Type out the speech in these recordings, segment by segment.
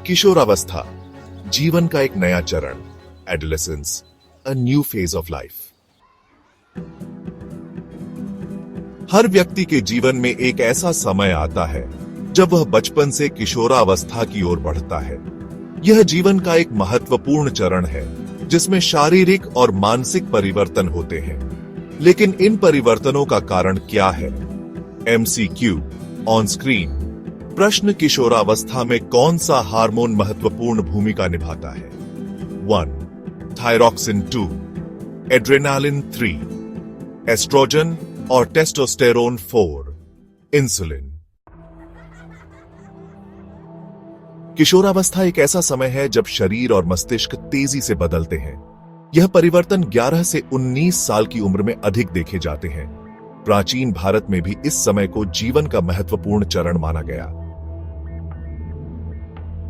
किशोरावस्था, जीवन का एक नया चरण, adolescence, a new phase of life. हर व्यक्ति के जीवन में एक ऐसा समय आता है जब वह बचपन से किशोरावस्था की ओर बढ़ता है। यह जीवन का एक महत्वपूर्ण चरण है जिसमें शारीरिक और मानसिक परिवर्तन होते हैं। लेकिन इन परिवर्तनों का कारण क्या है? MCQ on screen. प्रश्न: किशोरावस्था में कौन सा हार्मोन महत्वपूर्ण भूमिका निभाता है? 1. थायरॉक्सिन 2, एड्रेनालिन 3, एस्ट्रोजन और टेस्टोस्टेरोन 4, इंसुलिन। किशोरावस्था एक ऐसा समय है जब शरीर और मस्तिष्क तेजी से बदलते हैं। यह परिवर्तन 11 से 19 साल की उम्र में अधिक देखे जाते हैं। प्राचीन भारत में भी इस समय को जीवन का महत्वपूर्ण चरण माना गया।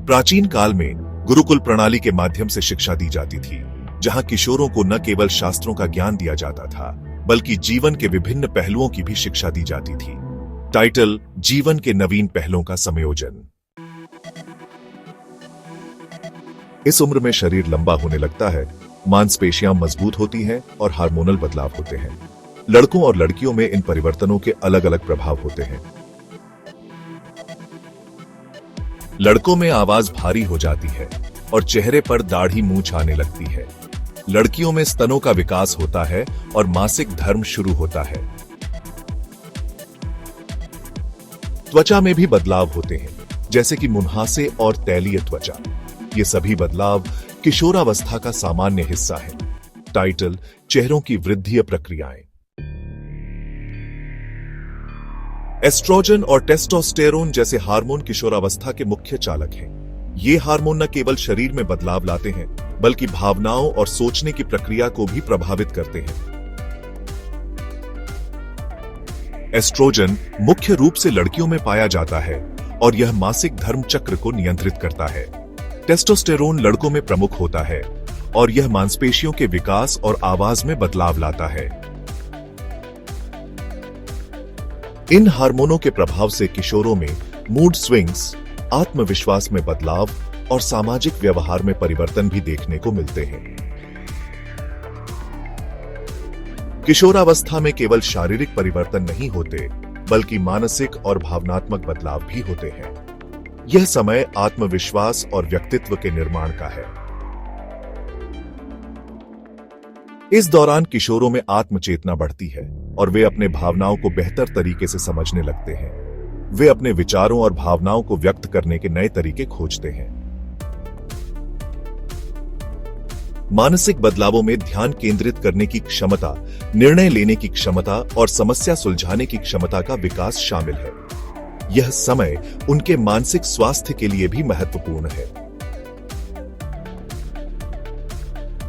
प्राचीन काल में गुरुकुल प्रणाली के माध्यम से शिक्षा दी जाती थी, जहां किशोरों को न केवल शास्त्रों का ज्ञान दिया जाता था, बल्कि जीवन के विभिन्न पहलुओं की भी शिक्षा दी जाती थी। टाइटल: जीवन के नवीन पहलुओं का संयोजन। इस उम्र में शरीर लंबा होने लगता है, मांसपेशियां मजबूत होती हैं और हार्मोनल बदलाव होते हैं। लड़कों और लड़कियों में इन परिवर्तनों के अलग अलग प्रभाव होते हैं। लड़कों में आवाज भारी हो जाती है और चेहरे पर दाढ़ी मूंछ आने लगती है। लड़कियों में स्तनों का विकास होता है और मासिक धर्म शुरू होता है। त्वचा में भी बदलाव होते हैं, जैसे कि मुंहासे और तैलीय त्वचा। ये सभी बदलाव किशोरावस्था का सामान्य हिस्सा है। टाइटल: चेहरों की वृद्धि प्रक्रियाएं। एस्ट्रोजन और टेस्टोस्टेरोन जैसे हार्मोन किशोरावस्था के मुख्य चालक हैं। ये हार्मोन न केवल शरीर में बदलाव लाते हैं, बल्कि भावनाओं और सोचने की प्रक्रिया को भी प्रभावित करते हैं। एस्ट्रोजन मुख्य रूप से लड़कियों में पाया जाता है और यह मासिक धर्म चक्र को नियंत्रित करता है। टेस्टोस्टेरोन लड़कों में प्रमुख होता है और यह मांसपेशियों के विकास और आवाज में बदलाव लाता है। इन हार्मोनों के प्रभाव से किशोरों में मूड स्विंग्स, आत्मविश्वास में बदलाव और सामाजिक व्यवहार में परिवर्तन भी देखने को मिलते हैं। किशोरावस्था में केवल शारीरिक परिवर्तन नहीं होते, बल्कि मानसिक और भावनात्मक बदलाव भी होते हैं। यह समय आत्मविश्वास और व्यक्तित्व के निर्माण का है। इस दौरान किशोरों में आत्मचेतना बढ़ती है और वे अपने भावनाओं को बेहतर तरीके से समझने लगते हैं। वे अपने विचारों और भावनाओं को व्यक्त करने के नए तरीके खोजते हैं। मानसिक बदलावों में ध्यान केंद्रित करने की क्षमता, निर्णय लेने की क्षमता और समस्या सुलझाने की क्षमता का विकास शामिल है। यह समय उनके मानसिक स्वास्थ्य के लिए भी महत्वपूर्ण है।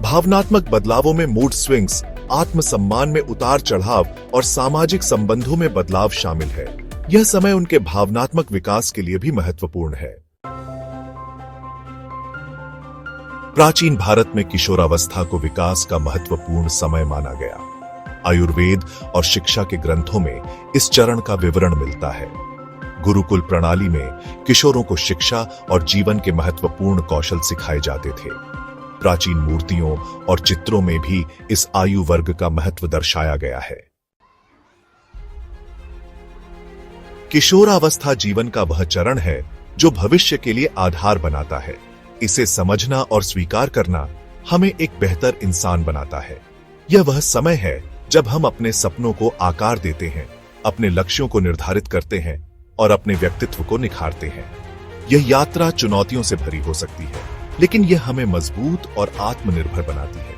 भावनात्मक बदलावों में मूड स्विंग्स, आत्मसम्मान में उतार चढ़ाव और सामाजिक संबंधों में बदलाव शामिल है। यह समय उनके भावनात्मक विकास के लिए भी महत्वपूर्ण है। प्राचीन भारत में किशोरावस्था को विकास का महत्वपूर्ण समय माना गया। आयुर्वेद और शिक्षा के ग्रंथों में इस चरण का विवरण मिलता है। गुरुकुल प्रणाली में किशोरों को शिक्षा और जीवन के महत्वपूर्ण कौशल सिखाए जाते थे। प्राचीन मूर्तियों और चित्रों में भी इस आयु वर्ग का महत्व दर्शाया गया है। किशोरावस्था जीवन का वह चरण है जो भविष्य के लिए आधार बनाता है। इसे समझना और स्वीकार करना हमें एक बेहतर इंसान बनाता है। यह वह समय है जब हम अपने सपनों को आकार देते हैं, अपने लक्ष्यों को निर्धारित करते हैं और अपने व्यक्तित्व को निखारते हैं। यह यात्रा चुनौतियों से भरी हो सकती है, लेकिन यह हमें मजबूत और आत्मनिर्भर बनाती है।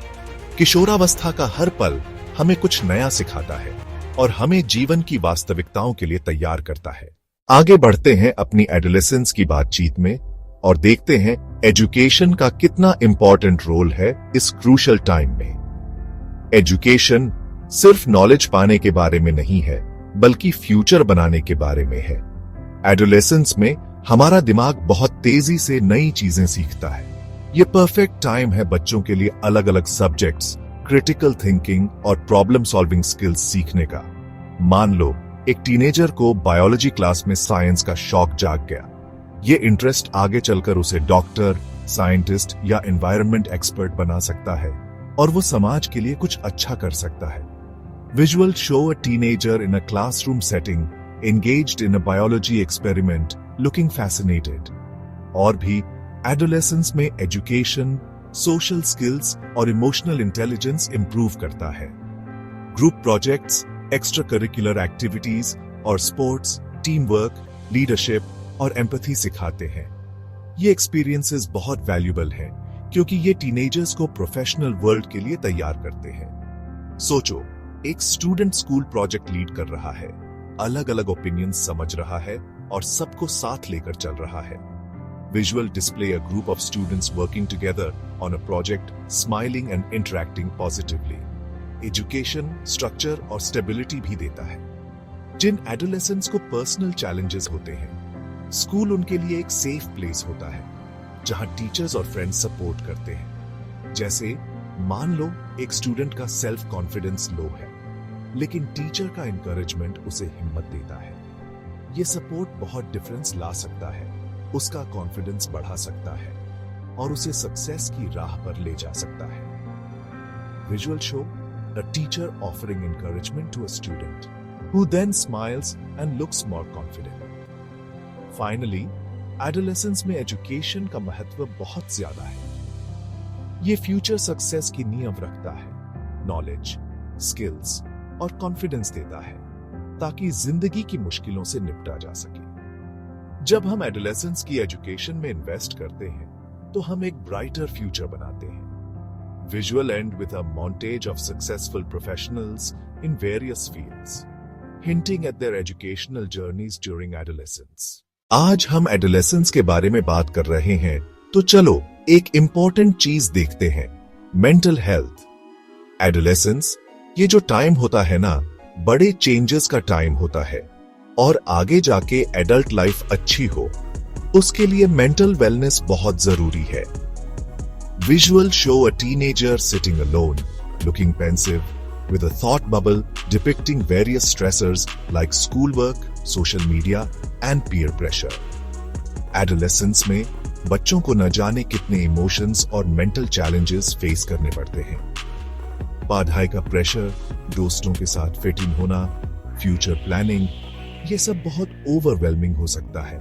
किशोरावस्था का हर पल हमें कुछ नया सिखाता है और हमें जीवन की वास्तविकताओं के लिए तैयार करता है। आगे बढ़ते हैं अपनी एडोलेसेंस की बातचीत में और देखते हैं एजुकेशन का कितना इंपॉर्टेंट रोल है इस क्रूशल टाइम में। एजुकेशन सिर्फ नॉलेज पाने के बारे में नहीं है, बल्कि फ्यूचर बनाने के बारे में है। एडोलेसेंस में हमारा दिमाग बहुत तेजी से नई चीजें सीखता है। यह परफेक्ट टाइम है बच्चों के लिए अलग अलग सब्जेक्ट्स, क्रिटिकल थिंकिंग और प्रॉब्लम सॉल्विंग स्किल्स सीखने का। मान लो एक टीनेजर को बायोलॉजी क्लास में साइंस का शौक जाग गया। ये इंटरेस्ट आगे चलकर उसे डॉक्टर, साइंटिस्ट या एनवायरनमेंट एक्सपर्ट बना सकता है और वो समाज के लिए कुछ अच्छा कर सकता है। Visual show a teenager in a classroom setting engaged in a biology experiment looking fascinated। और भी adolescence में education, social skills और emotional intelligence improve करता है। Group projects, extracurricular activities और sports, teamwork, leadership और empathy सिखाते हैं। ये experiences बहुत valuable हैं क्योंकि ये teenagers को professional world के लिए तैयार करते हैं। सोचो, एक स्टूडेंट स्कूल प्रोजेक्ट लीड कर रहा है, अलग अलग ओपिनियन समझ रहा है और सबको साथ लेकर चल रहा है। Visual display a group of students working together on a project, smiling and interacting positively. Education, structure और स्टेबिलिटी भी देता है। जिन एडोलेसेंट्स को पर्सनल चैलेंजेस होते हैं, स्कूल उनके लिए एक सेफ प्लेस होता है जहां टीचर्स और फ्रेंड्स सपोर्ट करते हैं। जैसे मान लो एक स्टूडेंट का सेल्फ कॉन्फिडेंस लो है, लेकिन टीचर का इंकरेजमेंट उसे हिम्मत देता है। ये सपोर्ट बहुत डिफरेंस ला सकता है, उसका कॉन्फिडेंस बढ़ा सकता है और उसे सक्सेस की राह पर ले जा सकता है। Visual show a teacher offering encouragement to a student who then smiles and looks more confident। Finally, adolescence में एजुकेशन का महत्व बहुत ज्यादा है। ये फ्यूचर सक्सेस की नींव रखता है, नॉलेज, स्किल्स और कॉन्फिडेंस देता है ताकि जिंदगी की मुश्किलों से निपटा जा सके। जब हम एडोलेसेंस की एजुकेशन में इन्वेस्ट करते हैं तो हम एक ब्राइटर फ्यूचर बनाते हैं। Visual and with a montage of successful professionals in various fields, hinting at their educational journeys during adolescence। आज हम एडोलेसेंस के बारे में बात कर रहे हैं, तो चलो एक इंपॉर्टेंट चीज देखते हैं, मेंटल हेल्थ। एडोलेसेंस, ये जो टाइम होता है ना, बड़े चेंजेस का टाइम होता है और आगे जाके एडल्ट लाइफ अच्छी हो, उसके लिए मेंटल वेलनेस बहुत जरूरी है। Visual show a teenager sitting alone, looking pensive, with a thought bubble depicting various stressors like schoolwork, social media and peer pressure। Adolescence में बच्चों को न जाने कितने इमोशंस और मेंटल चैलेंजेस फेस करने पड़ते हैं। पढ़ाई का प्रेशर, दोस्तों के साथ फिट इन होना, फ्यूचर प्लानिंग, ये सब बहुत ओवरवेलमिंग हो सकता है।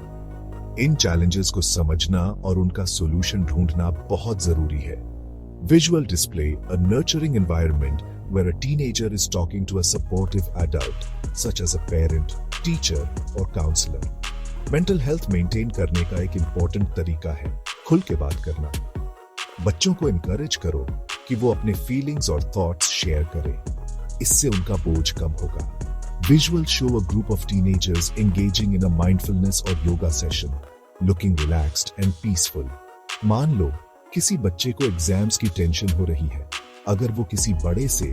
इन चैलेंजेस को समझना और उनका सॉल्यूशन ढूंढना बहुत जरूरी है। Visual display a nurturing environment where a teenager is talking to a supportive adult, such as a parent, teacher or counselor। Mental health maintain करने का एक इम्पोर्टेंट तरीका है खुल के बात करना। बच्चों को इनकरेज करो कि वो अपने फीलिंग्स और थॉट्स शेयर करें, इससे उनका बोझ कम होगा। Visual show a group of teenagers engaging in a mindfulness or yoga session, looking relaxed and peaceful। मान लो किसी बच्चे को एग्जाम्स की टेंशन हो रही है, अगर वो किसी बड़े से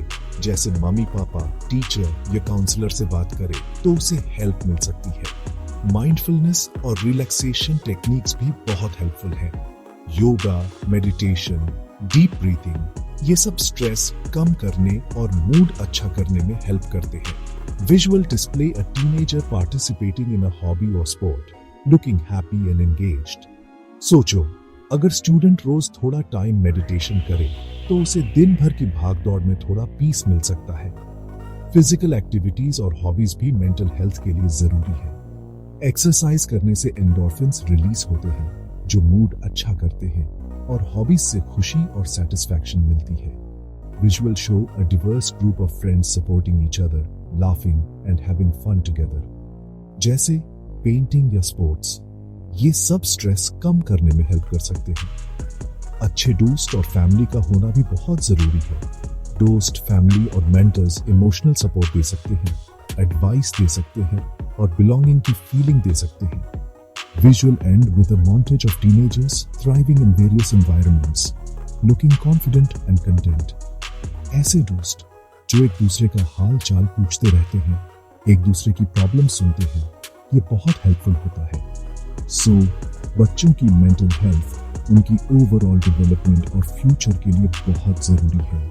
जैसे मम्मी पापा, टीचर या काउंसलर से बात करे तो उसे हेल्प मिल सकती है। माइंडफुलनेस और रिलैक्सेशन टेक्निक्स भी बहुत हेल्पफुल हैं। योगा, मेडिटेशन, डीप ब्रीथिंग, ये सब स्ट्रेस कम करने और मूड अच्छा करने में हेल्प करते हैं। Visual display a teenager participating in a hobby और sport, looking happy and engaged. सोचो, अगर स्टूडेंट रोज थोड़ा टाइम मेडिटेशन करे तो उसे दिन भर की भागदौड़ में थोड़ा पीस मिल सकता है। फिजिकल एक्टिविटीज और हॉबीज भी मेंटल हेल्थ के लिए जरूरी है। एक्सरसाइज करने से एंडोर्फिन्स रिलीज होते हैं जो मूड अच्छा करते हैं और हॉबीज से खुशी और सेटिस्फैक्शन मिलती है। Visual show a diverse group of friends supporting each other, laughing and having fun together. जैसे पेंटिंग या स्पोर्ट्स, ये सब स्ट्रेस कम करने में हेल्प कर सकते हैं। अच्छे दोस्त और फैमिली का होना भी बहुत जरूरी है। दोस्त, फैमिली और मेंटर्स इमोशनल सपोर्ट दे सकते हैं, एडवाइस दे सकते हैं और बिलोंगिंग की फीलिंग दे सकते हैं। Visual end with a montage of teenagers thriving in various environments, looking confident and content। ऐसे दोस्त जो एक दूसरे का हाल चाल पूछते रहते हैं, एक दूसरे की प्रॉब्लम सुनते हैं, ये बहुत हेल्पफुल होता है। सो बच्चों की मेंटल हेल्थ उनकी ओवरऑल डेवलपमेंट और फ्यूचर के लिए बहुत जरूरी है।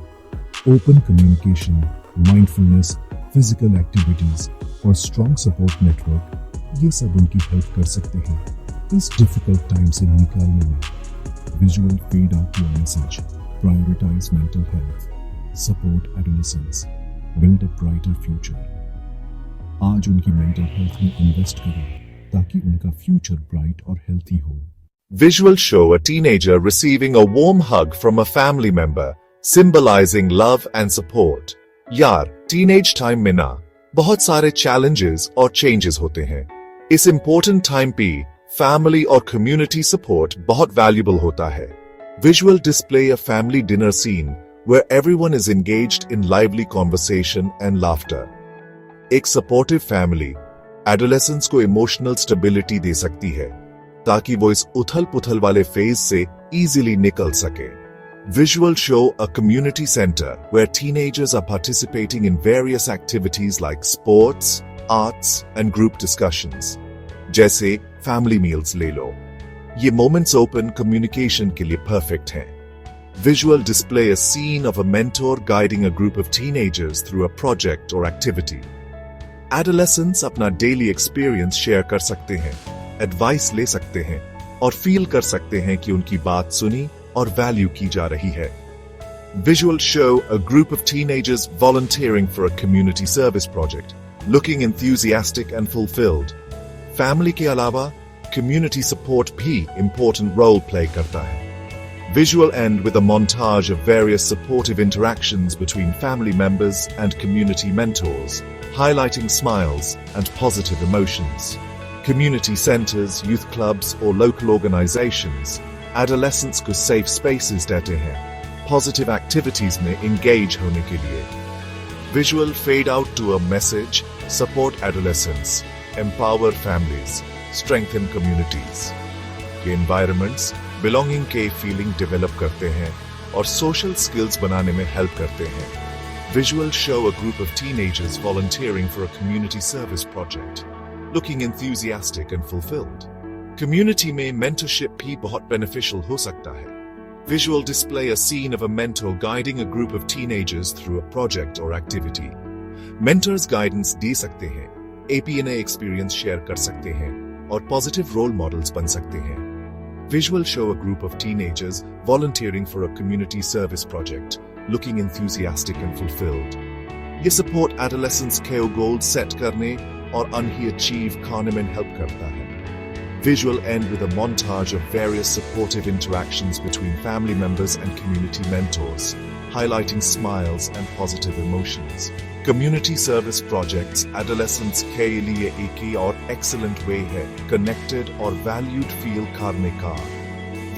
Open communication, mindfulness, physical activities और स्ट्रॉन्ग सपोर्ट नेटवर्क, ये सब उनकी हेल्प कर सकते हैं। इस डिफिकल्ट टाइम से निकालने में visual fade out to a message, prioritise mental health, support adolescence, build a brighter future. आज उनकी मेंटल हेल्थ में इन्वेस्ट करें ताकि उनका फ्यूचर ब्राइट और हेल्थी हो। Visual show a teenager receiving a warm hug from a family member, symbolizing love and support. यार, teenage time में ना बहुत सारे चैलेंजेस और चेंजेस होते हैं। इस इंपॉर्टेंट टाइम पे फैमिली और कम्युनिटी सपोर्ट बहुत वैल्यूबल होता है। Visual display a family dinner scene where everyone is engaged in lively conversation and laughter. एक सपोर्टिव फैमिली एडोलेसेंस को इमोशनल स्टेबिलिटी दे सकती है ताकि वो इस उथल पुथल वाले फेज से इजीली निकल सके। Visual show a community center where teenagers are participating in various activities like sports, arts and group discussions. जैसे फैमिली मील्स ले लो। ये मोमेंट्स ओपन कम्युनिकेशन के लिए परफेक्ट हैं। Visual display a scene of a mentor guiding a group of teenagers through a project or activity. Adolescents अपना daily experience share कर सकते हैं, एडवाइस ले सकते हैं और फील कर सकते हैं कि उनकी बात सुनी और वैल्यू की जा रही है। Visual show a group of teenagers volunteering for a community service project, looking enthusiastic and fulfilled. Family के अलावा कम्युनिटी सपोर्ट भी इंपॉर्टेंट रोल प्ले करता है। Visual end with a montage of various supportive interactions between family members and community mentors, highlighting smiles and positive emotions. Community centers, youth clubs or local organizations, adolescents को safe spaces देते हैं, positive activities में engage होने के लिए। Visual fade out to a message, support adolescents, empower families, strengthen communities. ये environments belonging के feeling develop करते हैं और सोशल स्किल्स बनाने में हेल्प करते हैं। Visual show a group of teenagers volunteering for a community service project, looking enthusiastic and fulfilled. Community में mentorship भी बहुत beneficial हो सकता है। Visual display a scene of a mentor guiding a group of teenagers through a project or activity. Mentors guidance दे सकते हैं, APNA experience share कर सकते हैं और positive role models बन सकते हैं। Visual show a group of teenagers volunteering for a community service project, looking enthusiastic and fulfilled. ये support adolescents के goals set करने और उन्हें achieve करने में help करता है। Visual end with a montage of various supportive interactions between family members and community mentors, highlighting smiles and positive emotions. Community service projects adolescents के लिए एक और excellent way है connected और valued feel करने का।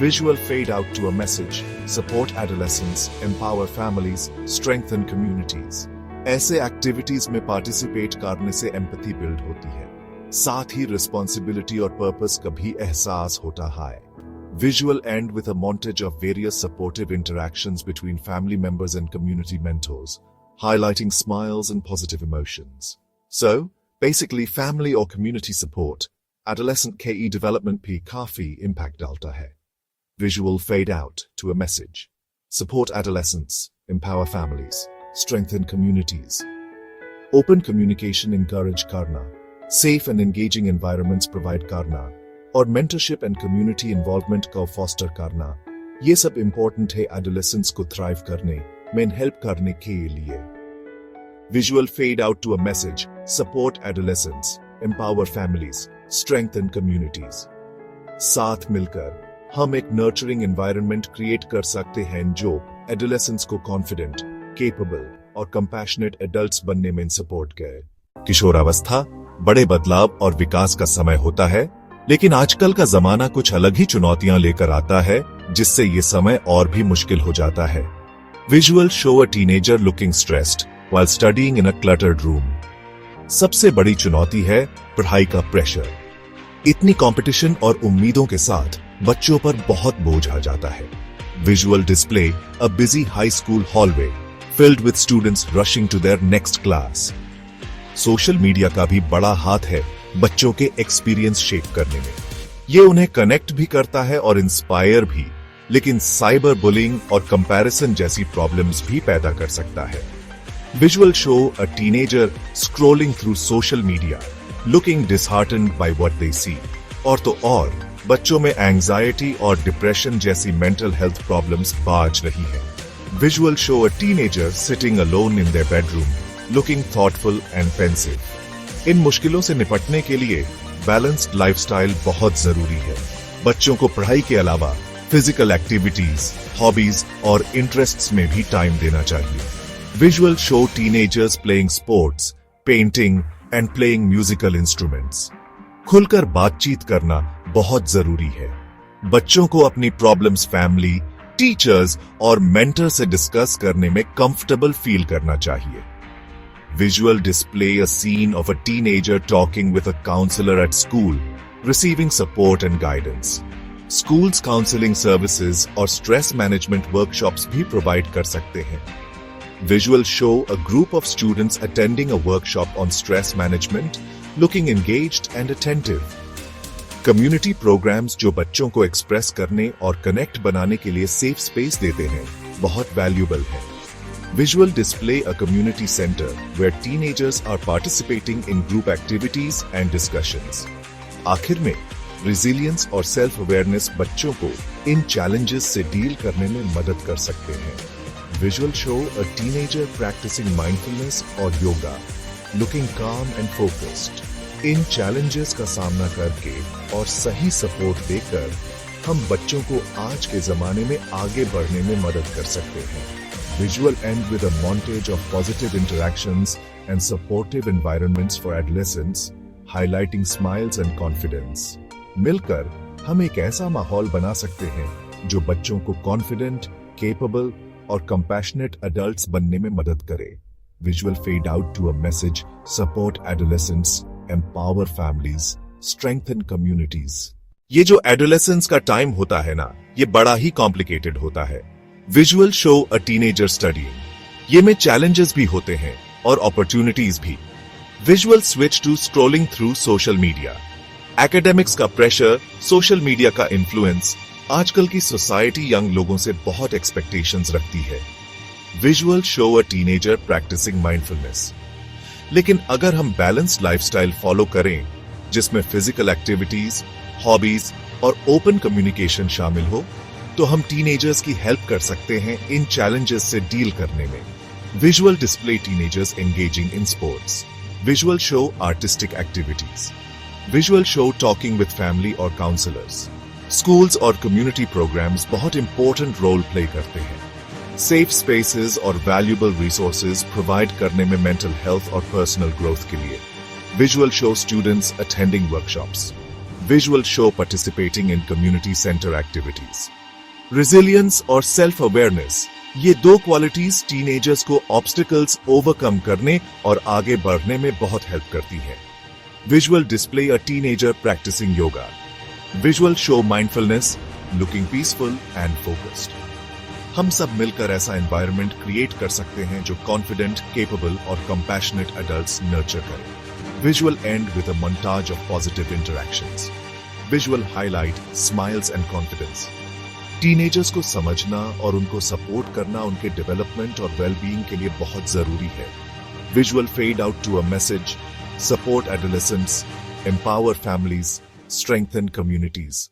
Visual fade out to a message, support adolescents, empower families, strengthen communities. ऐसे activities में पार्टिसिपेट करने से एम्पैथी बिल्ड होती है, साथ ही रिस्पॉन्सिबिलिटी और पर्पस का भी एहसास होता है। Visual end with a montage of various supportive interactions between family members and community mentors, highlighting smiles and positive emotions. So, basically family or community support, adolescent KE development पे काफी impact डालता है। Visual fade out to a message, support adolescents, empower families, strengthen communities. Open communication encourage करना, safe and engaging environments provide करना, और mentorship and community involvement को foster करना, ये सब important है adolescents को thrive करने में help करने के लिए। Visual fade out to a message, support adolescents, empower families, strengthen communities. साथ मिलकर हम एक nurturing environment create कर सकते हैं जो adolescents को confident, capable और compassionate adults बनने में support करे। किशोरावस्था बड़े बदलाव और विकास का समय होता है, लेकिन आजकल का जमाना कुछ अलग ही चुनौतियां लेकर आता है, जिससे ये समय और भी मुश्किल हो जाता है। Visual show a teenager looking stressed while studying in a cluttered room. सबसे बड़ी चुनौती है पढ़ाई का प्रेशर। इतनी कंपटीशन और उम्मीदों के साथ बच्चों पर बहुत बोझ आ जाता है। Visual display a busy high school hallway filled with students rushing to their next class. Social media का भी बड़ा हाथ है बच्चों के एक्सपीरियंस शेप करने में। ये उन्हें कनेक्ट भी करता है और इंस्पायर भी, लेकिन साइबर बुलिंग और कंपैरिजन जैसी प्रॉब्लम्स भी पैदा कर सकता है। Visual show a teenager scrolling through social media, looking disheartened by what they see. और तो और बच्चों में एंजाइटी और डिप्रेशन जैसी मेंटल हेल्थ प्रॉब्लम्स बाज रही हैं। Visual show a teenager sitting alone in their bedroom, looking thoughtful and pensive. इन मुश्किलों से निपटने के लिए बैलेंस्ड लाइफस्टाइल बहुत जरूरी है। बच्चों को पढ़ाई के अलावा फिजिकल एक्टिविटीज, हॉबीज और इंटरेस्ट्स में भी टाइम देना चाहिए। Visual show teenagers playing sports, painting and playing musical instruments. खुलकर बातचीत करना बहुत जरूरी है। बच्चों को अपनी प्रॉब्लम्स फैमिली, टीचर्स और मेंटर से डिस्कस करने में कंफर्टेबल फील करना चाहिए। Visual display a scene of a teenager talking with a counselor at school, receiving support and guidance. Schools counseling services और stress management workshops भी provide कर सकते हैं। Visual show a group of students attending a workshop on stress management, looking engaged and attentive. Community programs जो बच्चों को express करने और कनेक्ट बनाने के लिए सेफ स्पेस देते हैं, बहुत वैल्यूबल है। Visual display a community center where teenagers are participating in group activities and discussions. आखिर में resilience और self awareness बच्चों को इन challenges से डील करने में मदद कर सकते हैं। Visual show a teenager practicing mindfulness और yoga, looking calm and focused. In challenges का सामना करके और सही सपोर्ट देकर हम बच्चों को आज के जमाने में आगे बढ़ने में मदद कर सकते हैं। Visual end with a montage of positive interactions and supportive environments for adolescents, highlighting smiles and confidence. मिलकर हम एक ऐसा माहौल बना सकते हैं जो बच्चों को कॉन्फिडेंट, केपेबल और कंपैशनेट अडल्ट्स बनने में मदद करे। Visual fade out to a message, support adolescents, empower families, strengthen communities. ये जो adolescence का टाइम होता है ना, ये बड़ा ही कॉम्प्लिकेटेड होता है। Visual show a teenager studying, ये में चैलेंजेस भी होते हैं और अपॉर्चुनिटीज भी। Visual switch to scrolling through social media, academics का प्रेशर, सोशल मीडिया का इन्फ्लुएंस, आजकल की सोसाइटी यंग लोगों से बहुत एक्सपेक्टेशंस रखती है। Visual show a teenager practising mindfulness. लेकिन अगर हम बैलेंस्ड लाइफस्टाइल फॉलो करें जिसमें फिजिकल एक्टिविटीज, हॉबीज और ओपन कम्युनिकेशन शामिल हो, तो हम टीनेजर्स की हेल्प कर सकते हैं इन चैलेंजेस से डील करने में। Visual display teenagers engaging in sports, visual show artistic activities, visual show talking with family और काउंसलर्स। स्कूल्स और कम्युनिटी प्रोग्राम्स बहुत इंपॉर्टेंट रोल प्ले करते हैं। सेफ स्पेसेस और वैल्यूएबल रिसोर्सेज प्रोवाइड करने में मेंटल हेल्थ और पर्सनल ग्रोथ के लिए। Visual show students attending workshops, visual show participating in community centre activities. Resilience और सेल्फ अवेयरनेस, ये दो क्वालिटीज टीनेजर्स को ऑब्स्टिकल्स ओवरकम करने और आगे बढ़ने में बहुत हेल्प करती हैं। Visual display a teenager practising yoga, visual show mindfulness, looking peaceful and focused. हम सब मिलकर ऐसा एनवायरनमेंट क्रिएट कर सकते हैं जो कॉन्फिडेंट, केपेबल और कंपैशनेट एडल्ट्स नर्चर करें। Visual and with a montage of positive interactions. Visual highlight smiles and confidence. Teenagers को समझना और उनको सपोर्ट करना उनके डेवलपमेंट और वेलबीइंग के लिए बहुत जरूरी है। Visual fade out to a message, support adolescents, empower families, strengthen communities.